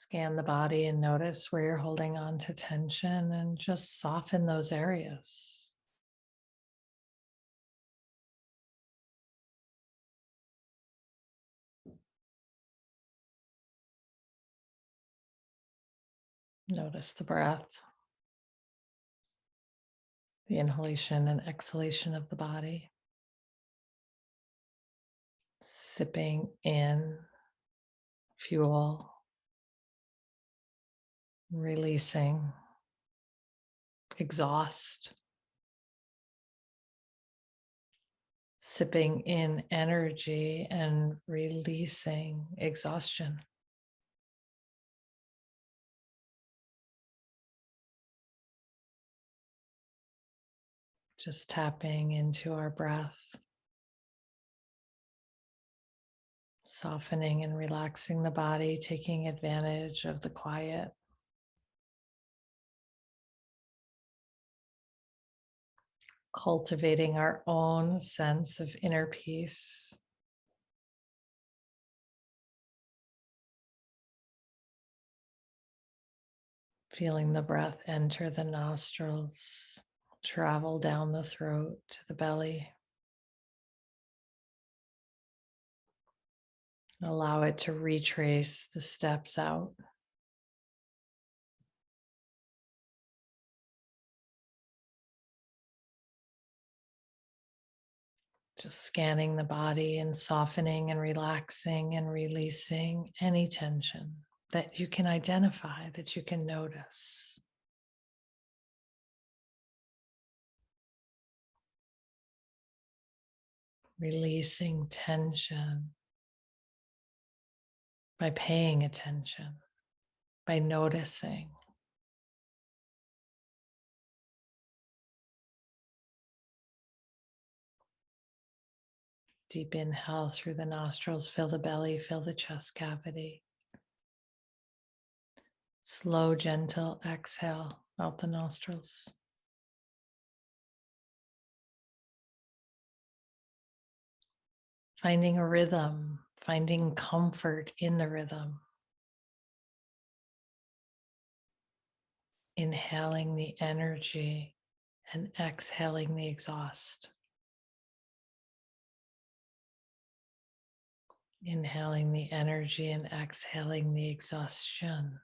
Scan the body and notice where you're holding on to tension and just soften those areas. Notice the breath, the inhalation and exhalation of the body. Sipping in fuel, releasing exhaust. Sipping in energy and releasing exhaustion. Just tapping into our breath, softening and relaxing the body, taking advantage of the quiet. Cultivating our own sense of inner peace. Feeling the breath enter the nostrils, travel down the throat to the belly. Allow it to retrace the steps out. Just scanning the body and softening and relaxing and releasing any tension that you can identify, that you can notice. Releasing tension by paying attention, by noticing. Deep inhale through the nostrils, fill the belly, fill the chest cavity. Slow, gentle exhale out the nostrils. Finding a rhythm, finding comfort in the rhythm. Inhaling the energy and exhaling the exhaust. Inhaling the energy and exhaling the exhaustion.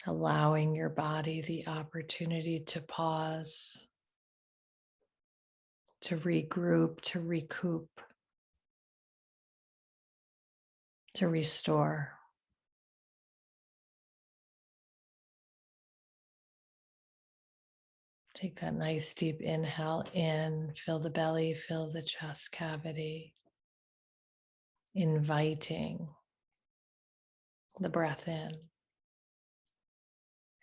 Allowing your body the opportunity to pause, to regroup, to recoup, to restore. Take that nice deep inhale in, fill the belly, fill the chest cavity, inviting the breath in.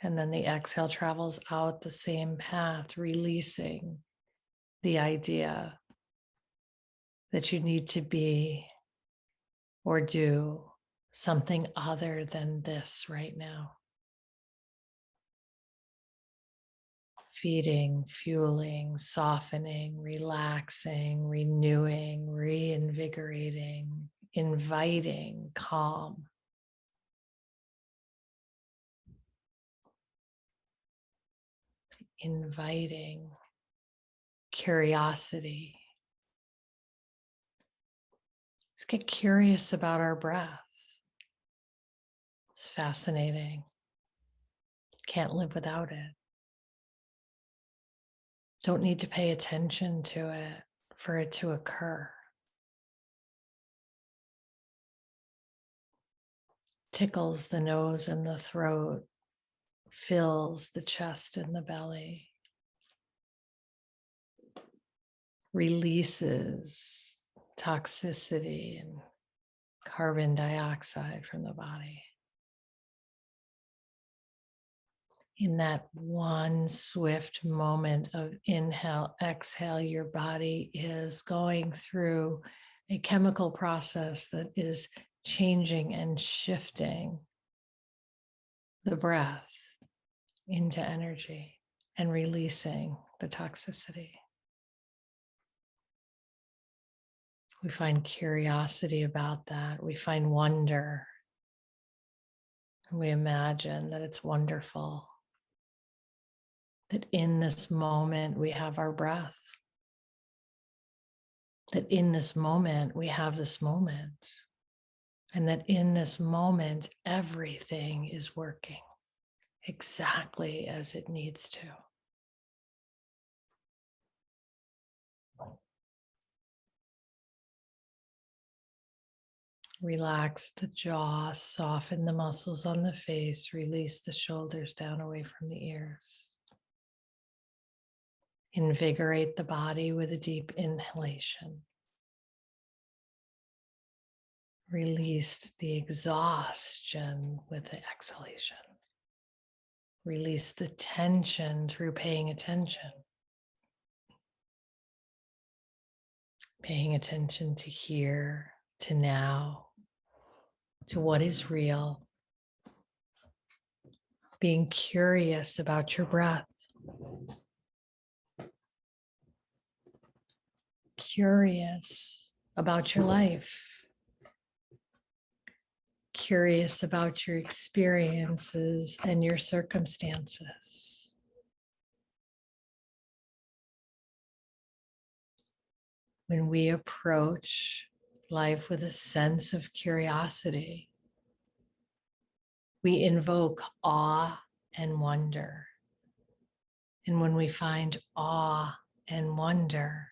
And then the exhale travels out the same path, releasing the idea that you need to be or do something other than this right now. Feeding, fueling, softening, relaxing, renewing, reinvigorating, inviting calm. Inviting curiosity. Let's get curious about our breath. It's fascinating. Can't live without it. Don't need to pay attention to it for it to occur. Tickles the nose and the throat, fills the chest and the belly, releases toxicity and carbon dioxide from the body. In that one swift moment of inhale, exhale, your body is going through a chemical process that is changing and shifting the breath into energy and releasing the toxicity. We find curiosity about that. We find wonder. And we imagine that it's wonderful that in this moment we have our breath, that in this moment we have this moment, and that in this moment everything is working exactly as it needs to. Relax the jaw, soften the muscles on the face, release the shoulders down away from the ears. Invigorate the body with a deep inhalation. Release the exhaustion with the exhalation. Release the tension through paying attention. Paying attention to here, to now, to what is real. Being curious about your breath. Curious about your life. Curious about your experiences and your circumstances. When we approach life with a sense of curiosity, we invoke awe and wonder. And when we find awe and wonder,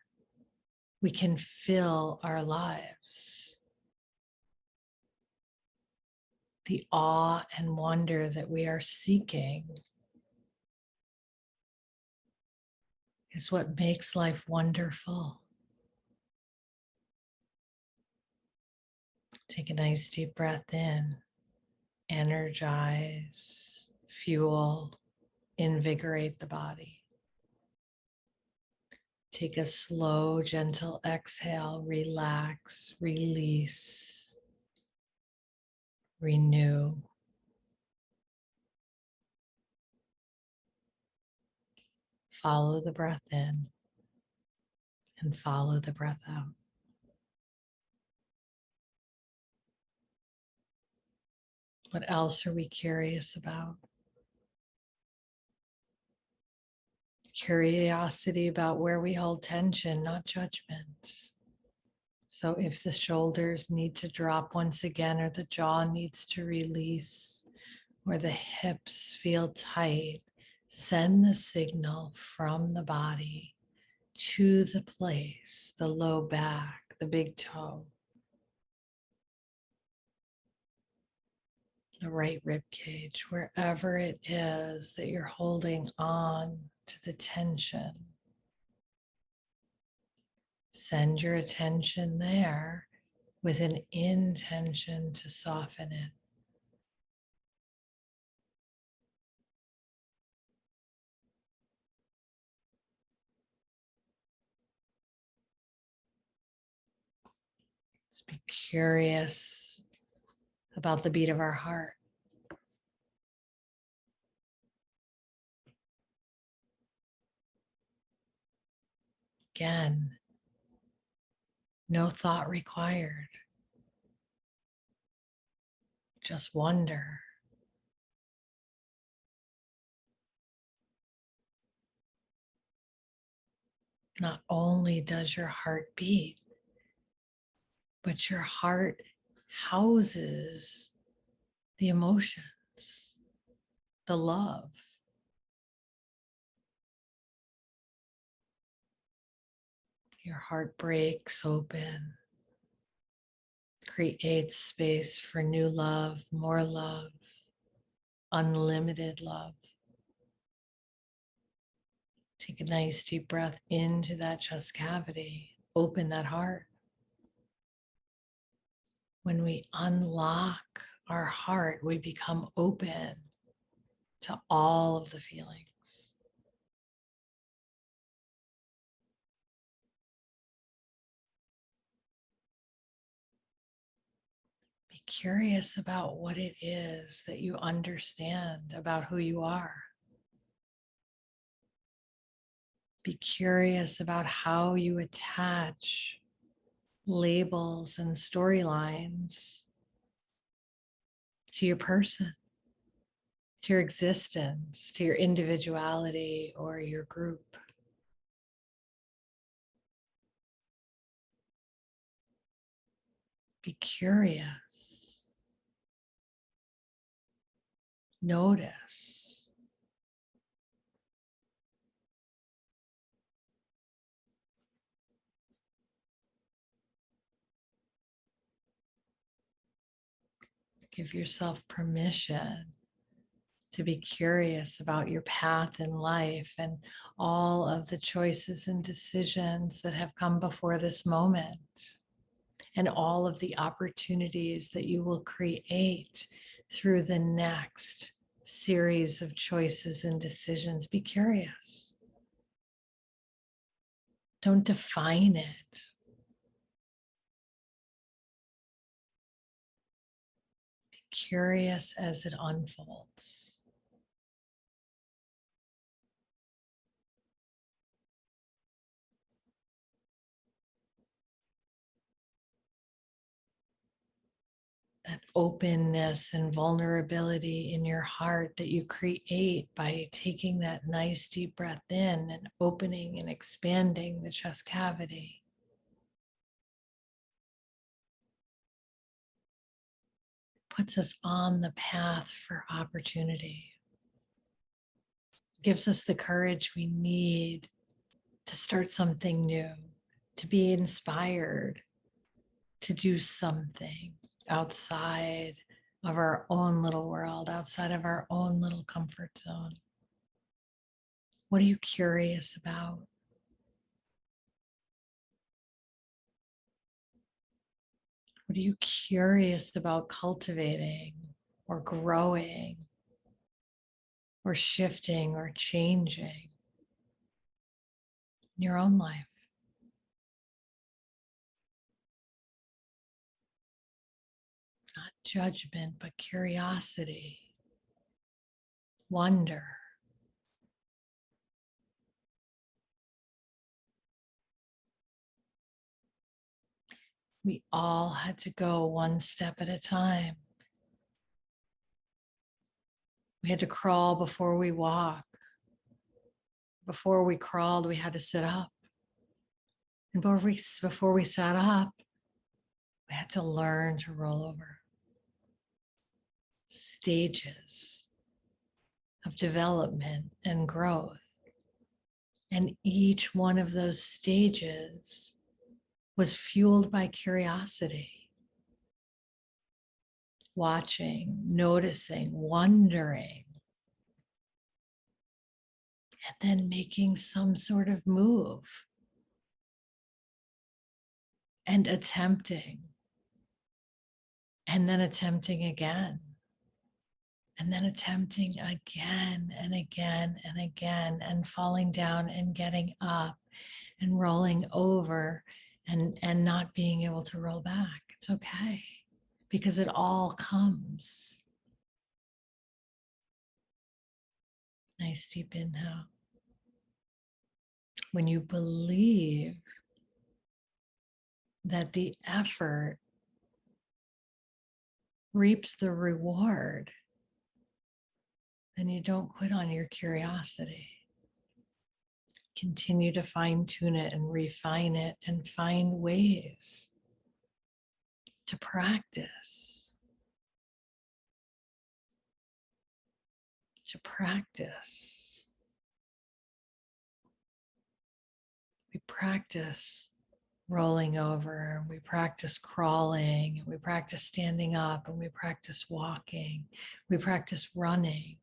we can fill our lives. The awe and wonder that we are seeking is what makes life wonderful. Take a nice deep breath in, energize, fuel, invigorate the body. Take a slow, gentle exhale, relax, release, renew. Follow the breath in and follow the breath out. What else are we curious about? Curiosity about where we hold tension, not judgment. So if the shoulders need to drop once again, or the jaw needs to release, or the hips feel tight, send the signal from the body to the place, the low back, the big toe, the right rib cage, wherever it is that you're holding on to the tension. Send your attention there with an intention to soften it. Let's be curious about the beat of our heart. Again, no thought required. Just wonder. Not only does your heart beat, but your heart houses the emotions, the love. Your heart breaks open, creates space for new love, more love, unlimited love. Take a nice deep breath into that chest cavity. Open that heart. When we unlock our heart, we become open to all of the feelings. Be curious about what it is that you understand about who you are. Be curious about how you attach labels and storylines to your person, to your existence, to your individuality or your group. Be curious. Notice. Give yourself permission to be curious about your path in life and all of the choices and decisions that have come before this moment, and all of the opportunities that you will create through the next series of choices and decisions. Be curious. Don't define it. Be curious as it unfolds. That openness and vulnerability in your heart that you create by taking that nice deep breath in and opening and expanding the chest cavity. Puts us on the path for opportunity. Gives us the courage we need to start something new, to be inspired, to do something outside of our own little world, outside of our own little comfort zone. What are you curious about? What are you curious about cultivating or growing or shifting or changing in your own life? Not judgment, but curiosity, wonder. We all had to go one step at a time. We had to crawl before we walk. Before we crawled, we had to sit up. And before we sat up, we had to learn to roll over. Stages of development and growth. And each one of those stages was fueled by curiosity. Watching, noticing, wondering, and then making some sort of move and attempting, and then attempting again, and then attempting again and again and again, and falling down and getting up and rolling over and not being able to roll back. It's okay, because it all comes. Nice deep inhale. When you believe that the effort reaps the reward, then you don't quit on your curiosity. Continue to fine tune it and refine it and find ways to practice. To practice. We practice rolling over, and we practice crawling, and we practice standing up, and we practice walking, we practice running,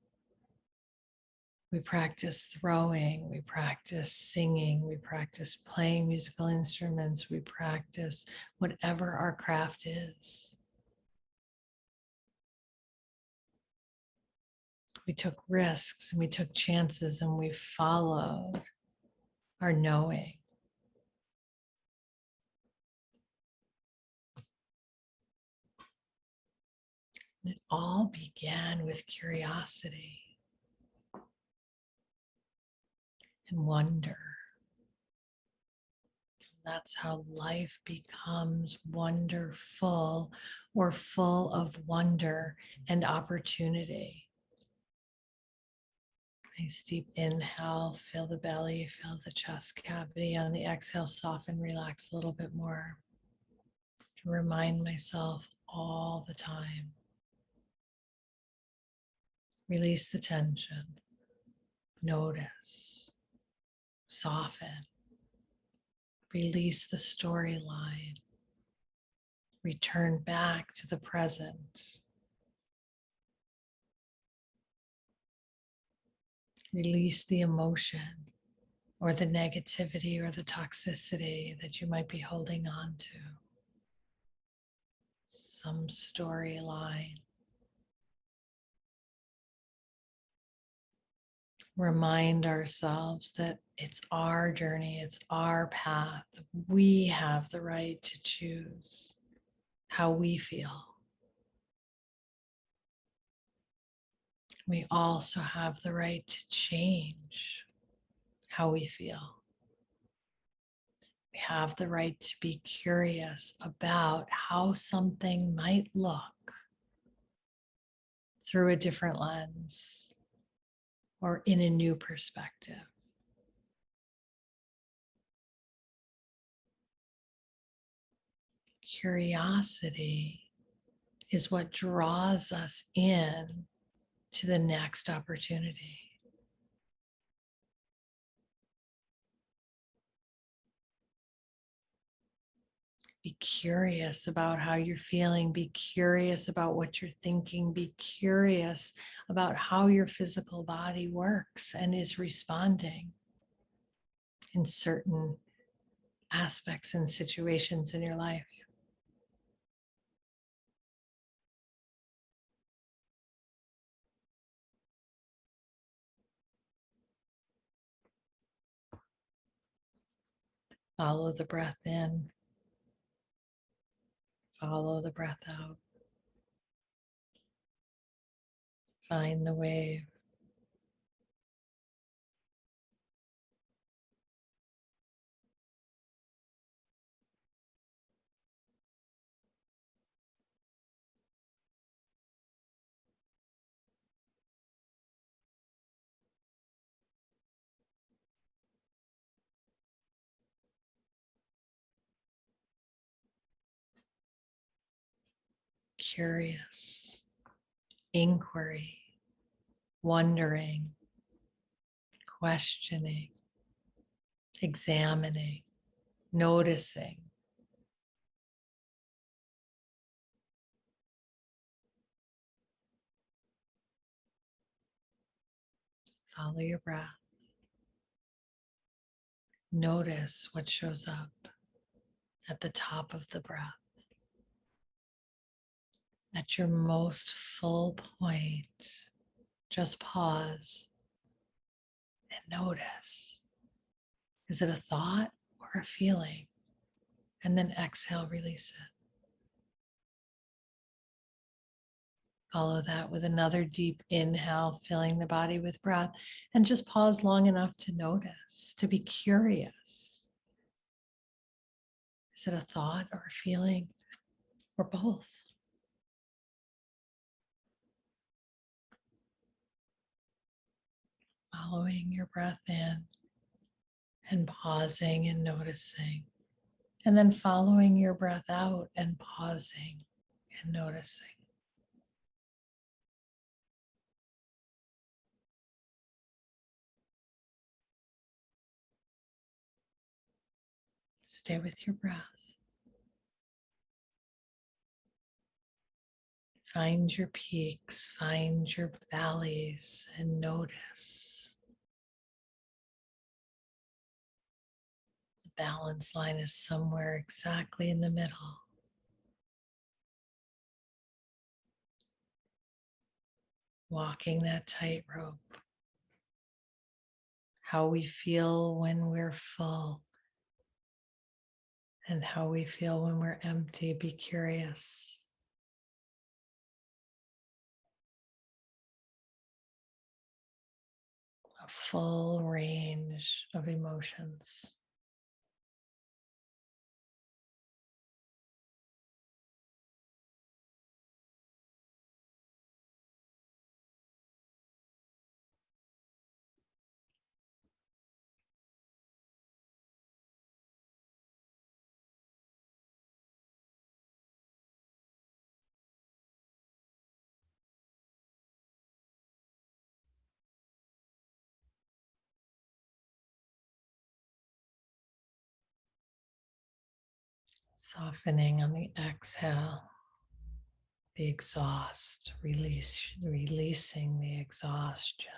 we practice throwing, we practice singing, we practice playing musical instruments, we practice whatever our craft is. We took risks and we took chances and we followed our knowing. And it all began with curiosity and wonder. That's how life becomes wonderful or full of wonder and opportunity. Nice deep inhale, fill the belly, fill the chest cavity. On the exhale, soften, relax a little bit more. To remind myself all the time. Release the tension. Notice. Soften. Release the storyline. Return back to the present. Release the emotion or the negativity or the toxicity that you might be holding on to. Some storyline. Remind ourselves that it's our journey, it's our path. We have the right to choose how we feel. We also have the right to change how we feel. We have the right to be curious about how something might look through a different lens or in a new perspective. Curiosity is what draws us in to the next opportunity. Be curious about how you're feeling. Be curious about what you're thinking. Be curious about how your physical body works and is responding in certain aspects and situations in your life. Follow the breath in. Follow the breath out. Find the wave. Curious, inquiry, wondering, questioning, examining, noticing. Follow your breath. Notice what shows up at the top of the breath. At your most full point, just pause and notice. Is it a thought or a feeling? And then exhale, release it. Follow that with another deep inhale, filling the body with breath, and just pause long enough to notice, to be curious. Is it a thought or a feeling or both? Following your breath in and pausing and noticing, and then following your breath out and pausing and noticing. Stay with your breath. Find your peaks, find your valleys, and notice. The balance line is somewhere exactly in the middle. Walking that tightrope. How we feel when we're full and how we feel when we're empty. Be curious. A full range of emotions. Softening on the exhale, the exhaust, releasing the exhaustion.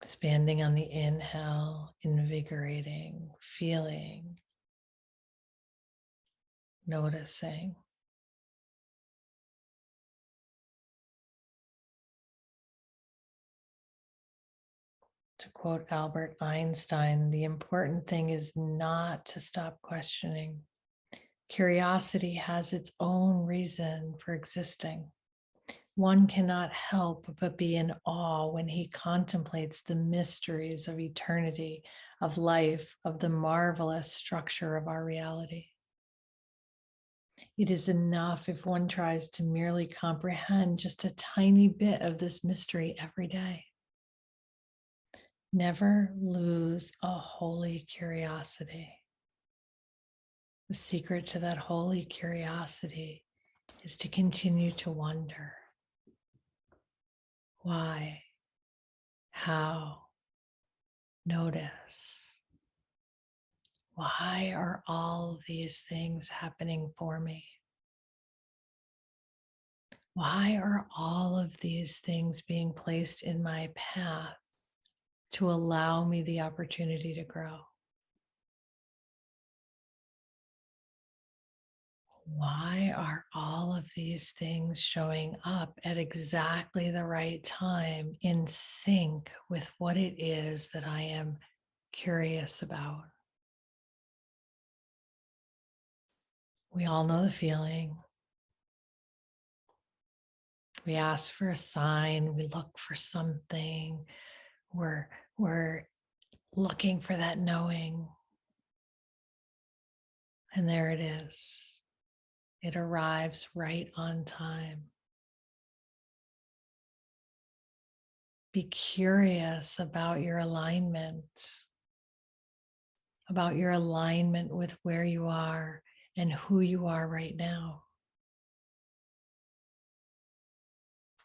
Expanding on the inhale, invigorating, feeling, noticing. To quote Albert Einstein, the important thing is not to stop questioning. Curiosity has its own reason for existing. One cannot help but be in awe when he contemplates the mysteries of eternity, of life, of the marvelous structure of our reality. It is enough if one tries to merely comprehend just a tiny bit of this mystery every day. Never lose a holy curiosity. The secret to that holy curiosity is to continue to wonder. Why? How? Notice. Why are all these things happening for me? Why are all of these things being placed in my path to allow me the opportunity to grow? Why are all of these things showing up at exactly the right time in sync with what it is that I am curious about? We all know the feeling. We ask for a sign, we look for something, we're looking for that knowing. And there it is. It arrives right on time. Be curious about your alignment with where you are and who you are right now.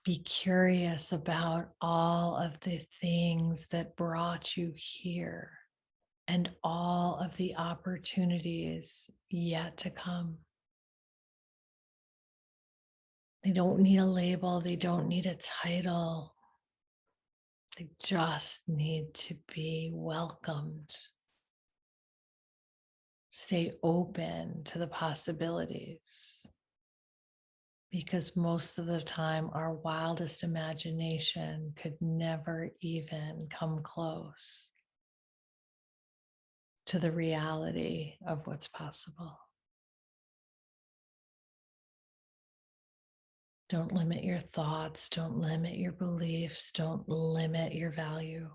Be curious about all of the things that brought you here and all of the opportunities yet to come. They don't need a label, they don't need a title. They just need to be welcomed. Stay open to the possibilities, because most of the time our wildest imagination could never even come close to the reality of what's possible. Don't limit your thoughts, don't limit your beliefs, don't limit your value.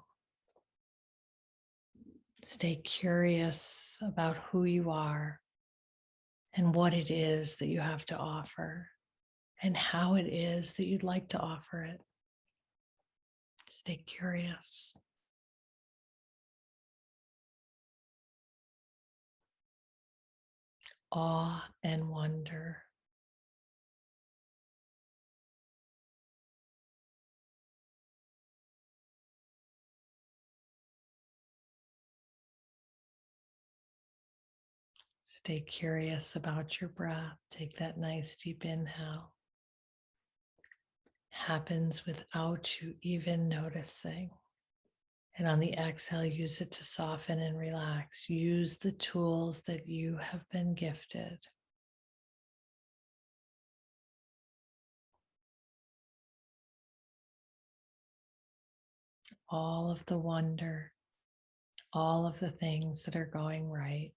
Stay curious about who you are and what it is that you have to offer and how it is that you'd like to offer it. Stay curious. Awe and wonder. Stay curious about your breath. Take that nice deep inhale. Happens without you even noticing. And on the exhale, use it to soften and relax. Use the tools that you have been gifted. All of the wonder, all of the things that are going right,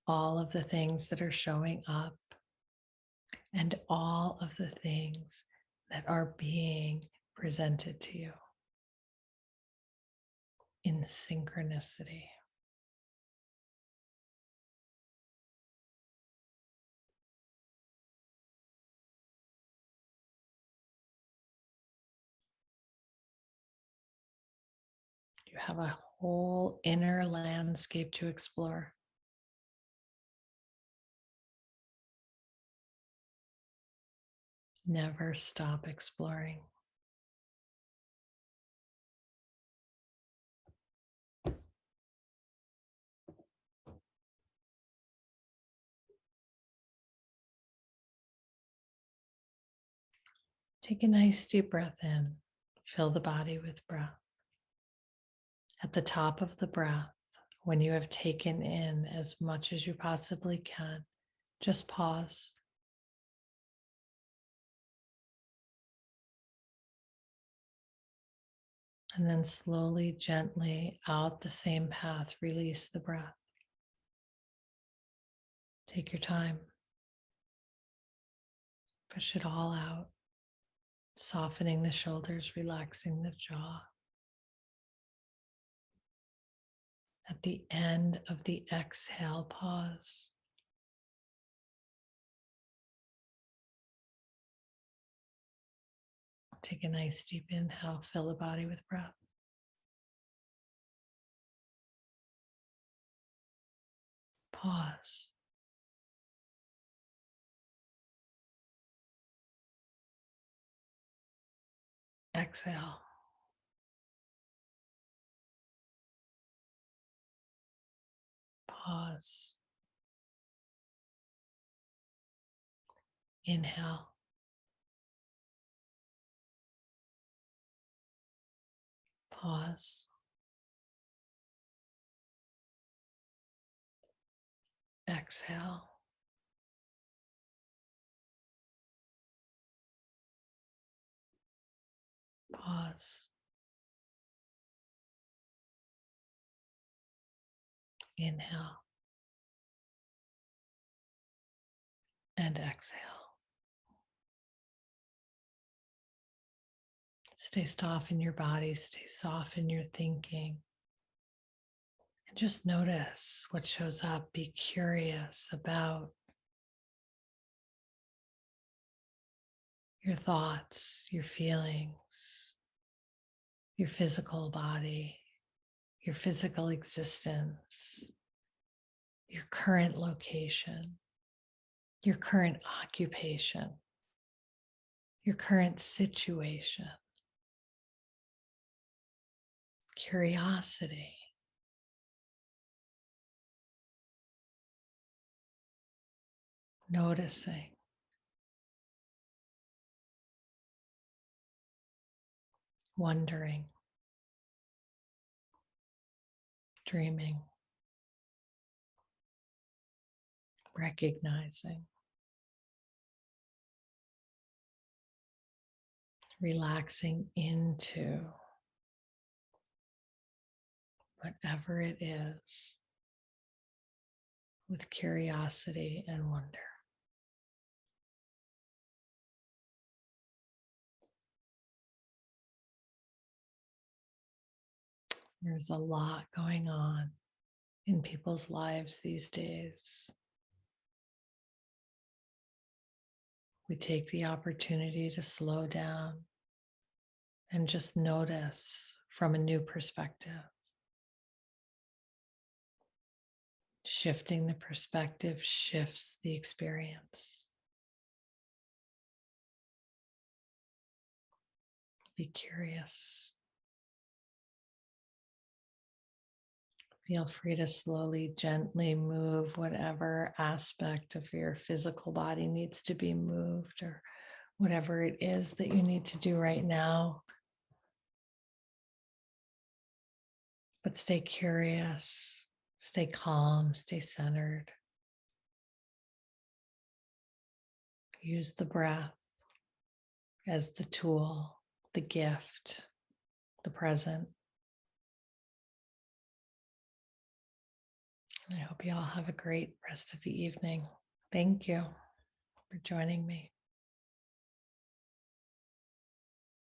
all of the things that are showing up, and all of the things that are being presented to you in synchronicity. You have a whole inner landscape to explore. Never stop exploring. Take a nice deep breath in. Fill the body with breath. At the top of the breath, when you have taken in as much as you possibly can, just pause. And then slowly, gently out the same path, release the breath. Take your time. Push it all out, softening the shoulders, relaxing the jaw. At the end of the exhale, pause. Take a nice deep inhale, fill the body with breath. Pause. Exhale. Pause. Inhale. Pause. Exhale. Pause. Inhale. And exhale. Stay soft in your body, stay soft in your thinking. And just notice what shows up. Be curious about your thoughts, your feelings, your physical body, your physical existence, your current location, your current occupation, your current situation. Curiosity. Noticing. Wondering. Dreaming. Recognizing. Relaxing into whatever it is with curiosity and wonder. There's a lot going on in people's lives these days. We take the opportunity to slow down and just notice from a new perspective. Shifting the perspective shifts the experience. Be curious. Feel free to slowly, gently move whatever aspect of your physical body needs to be moved, or whatever it is that you need to do right now. But stay curious, stay calm, stay centered. Use the breath as the tool, the gift, the present. I hope you all have a great rest of the evening. Thank you for joining me.